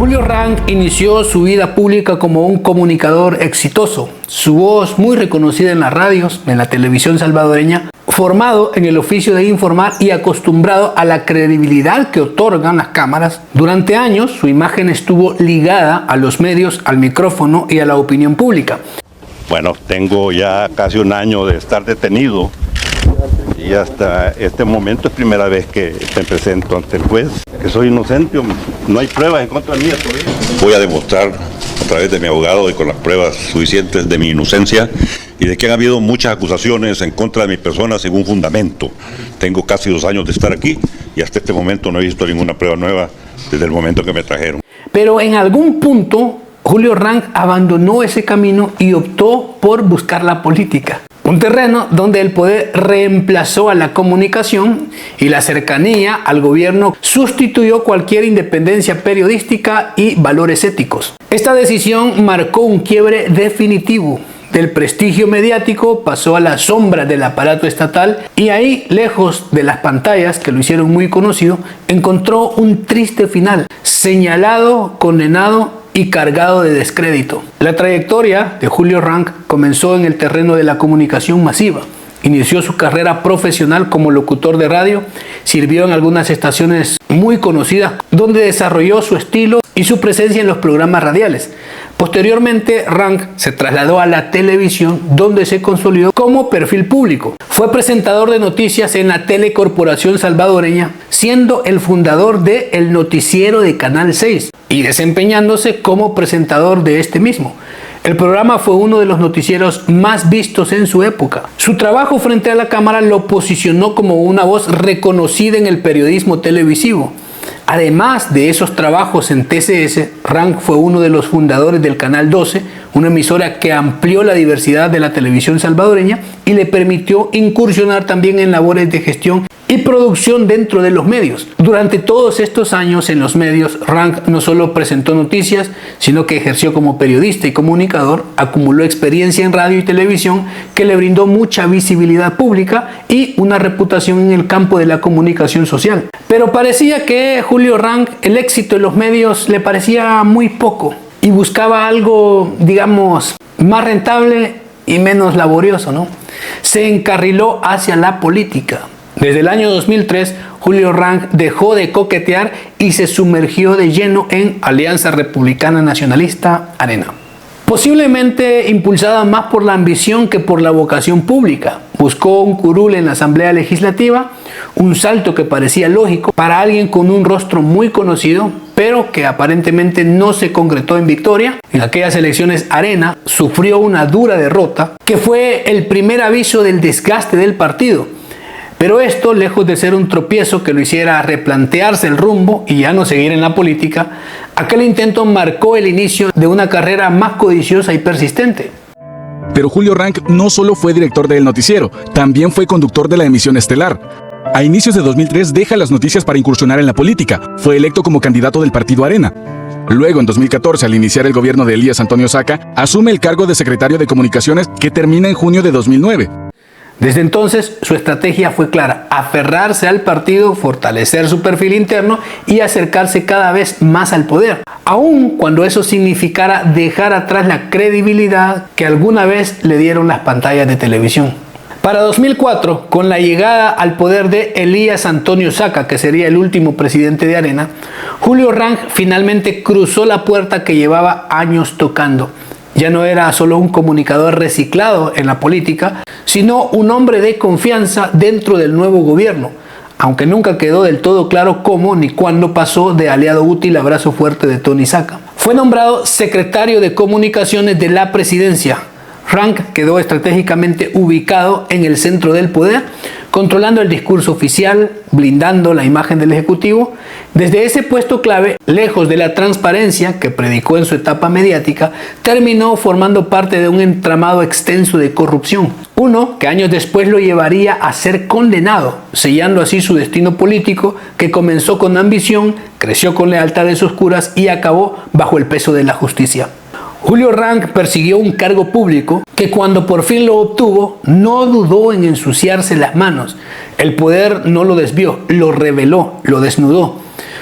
Julio Rank inició su vida pública como un comunicador exitoso. Su voz muy reconocida en las radios, en la televisión salvadoreña, formado en el oficio de informar y acostumbrado a la credibilidad que otorgan las cámaras. Durante años su imagen estuvo ligada a los medios, al micrófono y a la opinión pública. Bueno, tengo ya casi un año de estar detenido y hasta este momento es primera vez que me presento ante el juez, que soy inocente, no hay pruebas en contra mía todavía. Voy a demostrar a través de mi abogado y con las pruebas suficientes de mi inocencia y de que han habido muchas acusaciones en contra de mi persona sin un fundamento. Tengo casi 2 años de estar aquí y hasta este momento no he visto ninguna prueba nueva desde el momento que me trajeron. Pero en algún punto Julio Rank abandonó ese camino y optó por buscar la política. Un terreno donde el poder reemplazó a la comunicación y la cercanía al gobierno sustituyó cualquier independencia periodística y valores éticos. Esta decisión marcó un quiebre definitivo. Del prestigio mediático pasó a la sombra del aparato estatal y ahí, lejos de las pantallas que lo hicieron muy conocido, encontró un triste final, señalado, condenado y cargado de descrédito. La trayectoria de Julio Rank comenzó en el terreno de la comunicación masiva. Inició su carrera profesional como locutor de radio, sirvió en algunas estaciones muy conocidas donde desarrolló su estilo y su presencia en los programas radiales. Posteriormente, Rank se trasladó a la televisión, donde se consolidó como perfil público. Fue presentador de noticias en la Telecorporación Salvadoreña, siendo el fundador de El Noticiero de Canal 6 y desempeñándose como presentador de este mismo. El programa fue uno de los noticieros más vistos en su época. Su trabajo frente a la cámara lo posicionó como una voz reconocida en el periodismo televisivo. Además de esos trabajos en TCS, Rank fue uno de los fundadores del Canal 12, una emisora que amplió la diversidad de la televisión salvadoreña y le permitió incursionar también en labores de gestión y producción dentro de los medios. Durante todos estos años en los medios, Rank no solo presentó noticias, sino que ejerció como periodista y comunicador, acumuló experiencia en radio y televisión que le brindó mucha visibilidad pública y una reputación en el campo de la comunicación social. Pero parecía que Julio Rank, el éxito en los medios le parecía muy poco y buscaba algo, digamos, más rentable y menos laborioso, ¿no? Se encarriló hacia la política. Desde el año 2003, Julio Rank dejó de coquetear y se sumergió de lleno en Alianza Republicana Nacionalista, ARENA. Posiblemente impulsada más por la ambición que por la vocación pública. Buscó un curul en la Asamblea Legislativa, un salto que parecía lógico para alguien con un rostro muy conocido, pero que aparentemente no se concretó en victoria. En aquellas elecciones, ARENA sufrió una dura derrota, que fue el primer aviso del desgaste del partido. Pero esto, lejos de ser un tropiezo que lo hiciera replantearse el rumbo y ya no seguir en la política, aquel intento marcó el inicio de una carrera más codiciosa y persistente. Pero Julio Rank no solo fue director del noticiero, también fue conductor de la emisión estelar. A inicios de 2003 deja las noticias para incursionar en la política. Fue electo como candidato del partido ARENA. Luego, en 2014, al iniciar el gobierno de Elías Antonio Saca, asume el cargo de secretario de Comunicaciones que termina en junio de 2009. Desde entonces, su estrategia fue clara: aferrarse al partido, fortalecer su perfil interno y acercarse cada vez más al poder, aun cuando eso significara dejar atrás la credibilidad que alguna vez le dieron las pantallas de televisión. Para 2004, con la llegada al poder de Elías Antonio Saca, que sería el último presidente de ARENA, Julio Rank finalmente cruzó la puerta que llevaba años tocando. Ya no era solo un comunicador reciclado en la política, sino un hombre de confianza dentro del nuevo gobierno, aunque nunca quedó del todo claro cómo ni cuándo pasó de aliado útil a brazo fuerte de Tony Saca. Fue nombrado secretario de Comunicaciones de la presidencia. Rank quedó estratégicamente ubicado en el centro del poder, controlando el discurso oficial, blindando la imagen del Ejecutivo. Desde ese puesto clave, lejos de la transparencia que predicó en su etapa mediática, terminó formando parte de un entramado extenso de corrupción. Uno que años después lo llevaría a ser condenado, sellando así su destino político, que comenzó con ambición, creció con lealtades oscuras y acabó bajo el peso de la justicia. Julio Rank persiguió un cargo público que cuando por fin lo obtuvo no dudó en ensuciarse las manos. El poder no lo desvió, lo reveló, lo desnudó.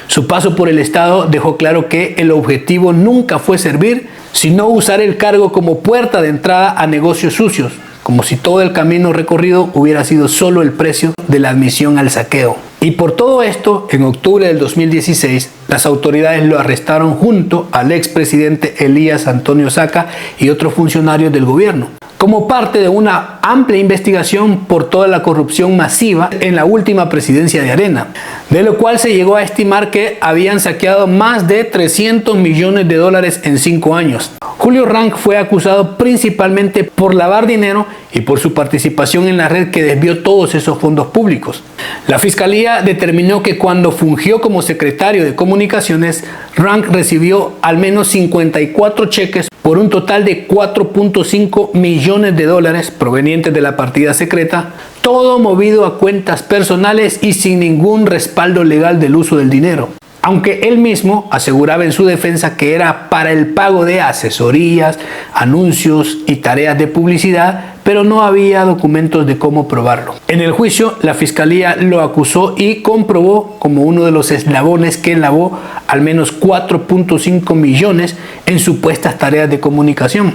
Su paso por el Estado dejó claro que el objetivo nunca fue servir, sino usar el cargo como puerta de entrada a negocios sucios, como si todo el camino recorrido hubiera sido solo el precio de la admisión al saqueo. Y por todo esto, en octubre del 2016, las autoridades lo arrestaron junto al expresidente Elías Antonio Saca y otros funcionarios del gobierno, como parte de una amplia investigación por toda la corrupción masiva en la última presidencia de Arena, de lo cual se llegó a estimar que habían saqueado más de 300 millones de dólares en 5 años. Julio Rank fue acusado principalmente por lavar dinero y por su participación en la red que desvió todos esos fondos públicos. La fiscalía determinó que cuando fungió como secretario de Comunicaciones, Rank recibió al menos 54 cheques por un total de 4.5 millones de dólares provenientes de la partida secreta, todo movido a cuentas personales y sin ningún respaldo legal del uso del dinero. Aunque él mismo aseguraba en su defensa que era para el pago de asesorías, anuncios y tareas de publicidad, pero no había documentos de cómo probarlo. En el juicio, la fiscalía lo acusó y comprobó como uno de los eslabones que lavó al menos 4.5 millones en supuestas tareas de comunicación.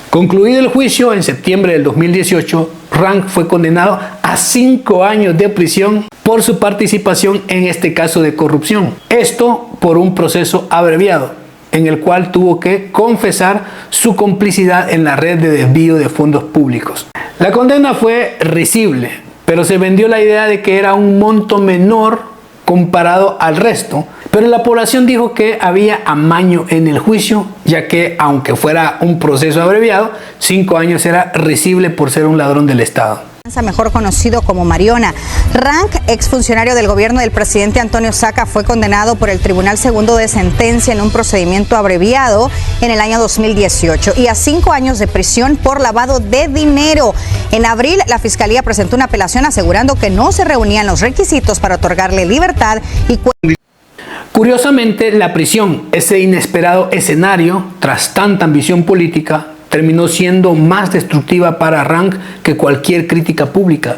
Concluido el juicio, en septiembre del 2018, Rank fue condenado a 5 años de prisión por su participación en este caso de corrupción. Esto por un proceso abreviado, en el cual tuvo que confesar su complicidad en la red de desvío de fondos públicos. La condena fue risible, pero se vendió la idea de que era un monto menor comparado al resto, pero la población dijo que había amaño en el juicio, ya que aunque fuera un proceso abreviado, 5 años era risible por ser un ladrón del Estado. Mejor conocido como Mariona. Rank, exfuncionario del gobierno del presidente Antonio Saca, fue condenado por el Tribunal Segundo de Sentencia en un procedimiento abreviado en el año 2018 y a 5 años de prisión por lavado de dinero. En abril, la Fiscalía presentó una apelación asegurando que no se reunían los requisitos para otorgarle libertad y... Curiosamente, la prisión, ese inesperado escenario, tras tanta ambición política, terminó siendo más destructiva para Rank que cualquier crítica pública.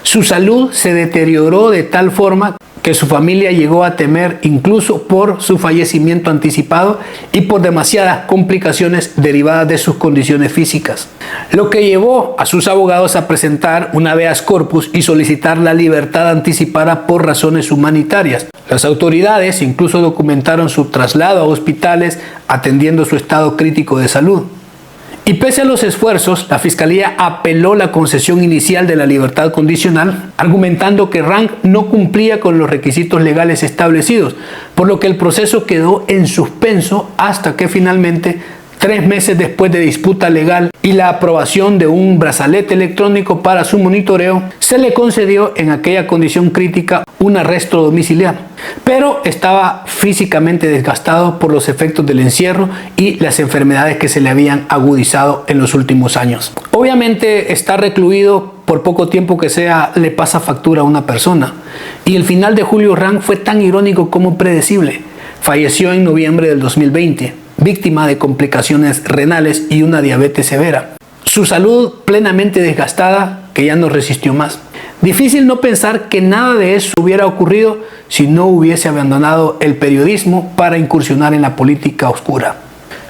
Su salud se deterioró de tal forma que su familia llegó a temer incluso por su fallecimiento anticipado y por demasiadas complicaciones derivadas de sus condiciones físicas, lo que llevó a sus abogados a presentar un habeas corpus y solicitar la libertad anticipada por razones humanitarias. Las autoridades incluso documentaron su traslado a hospitales atendiendo su estado crítico de salud. Y pese a los esfuerzos, la Fiscalía apeló la concesión inicial de la libertad condicional, argumentando que Rank no cumplía con los requisitos legales establecidos, por lo que el proceso quedó en suspenso hasta que finalmente, 3 meses después de disputa legal y la aprobación de un brazalete electrónico para su monitoreo, se le concedió en aquella condición crítica un arresto domiciliario, pero estaba físicamente desgastado por los efectos del encierro y las enfermedades que se le habían agudizado en los últimos años. Obviamente, estar recluido por poco tiempo que sea le pasa factura a una persona, y el final de Julio Rank fue tan irónico como predecible. Falleció en noviembre del 2020, víctima de complicaciones renales y una diabetes severa. Su salud plenamente desgastada, que ya no resistió más. Difícil no pensar que nada de eso hubiera ocurrido si no hubiese abandonado el periodismo para incursionar en la política oscura.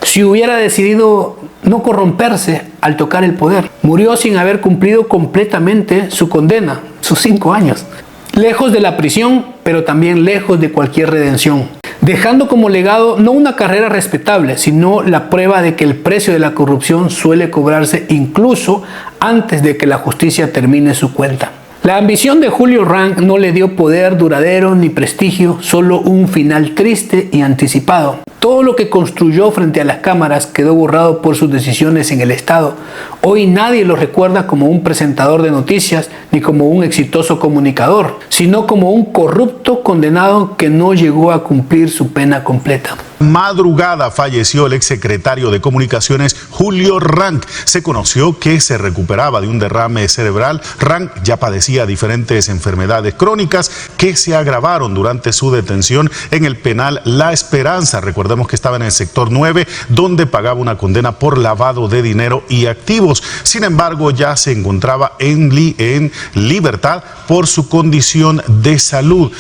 Si hubiera decidido no corromperse al tocar el poder. Murió sin haber cumplido completamente su condena, sus 5 años. Lejos de la prisión, pero también lejos de cualquier redención. Dejando como legado no una carrera respetable, sino la prueba de que el precio de la corrupción suele cobrarse incluso antes de que la justicia termine su cuenta. La ambición de Julio Rank no le dio poder duradero ni prestigio, solo un final triste y anticipado. Todo lo que construyó frente a las cámaras quedó borrado por sus decisiones en el Estado. Hoy nadie lo recuerda como un presentador de noticias ni como un exitoso comunicador, sino como un corrupto condenado que no llegó a cumplir su pena completa. Madrugada falleció el exsecretario de Comunicaciones Julio Rank. Se conoció que se recuperaba de un derrame cerebral. Rank ya padecía diferentes enfermedades crónicas que se agravaron durante su detención en el penal La Esperanza. Recordemos que estaba en el sector 9, donde pagaba una condena por lavado de dinero y activos. Sin embargo, ya se encontraba en libertad por su condición de salud.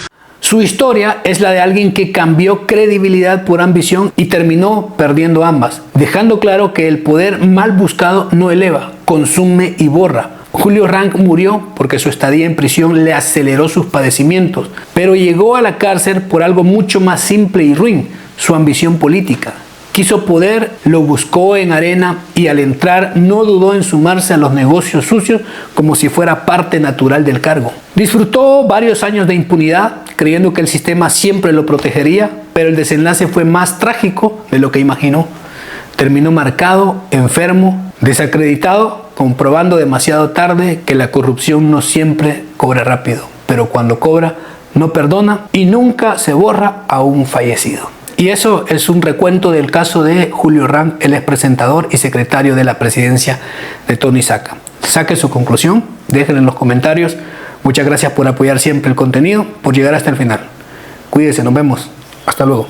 Su historia es la de alguien que cambió credibilidad por ambición y terminó perdiendo ambas, dejando claro que el poder mal buscado no eleva, consume y borra. Julio Rank murió porque su estadía en prisión le aceleró sus padecimientos, pero llegó a la cárcel por algo mucho más simple y ruin, su ambición política. Quiso poder, lo buscó en Arena y al entrar no dudó en sumarse a los negocios sucios como si fuera parte natural del cargo. Disfrutó varios años de impunidad, creyendo que el sistema siempre lo protegería, pero el desenlace fue más trágico de lo que imaginó. Terminó marcado, enfermo, desacreditado, comprobando demasiado tarde que la corrupción no siempre cobra rápido, pero cuando cobra no perdona y nunca se borra a un fallecido. Y eso es un recuento del caso de Julio Rank, el expresentador y secretario de la presidencia de Tony Saca. Saque su conclusión, déjenla en los comentarios. Muchas gracias por apoyar siempre el contenido, por llegar hasta el final. Cuídense, nos vemos. Hasta luego.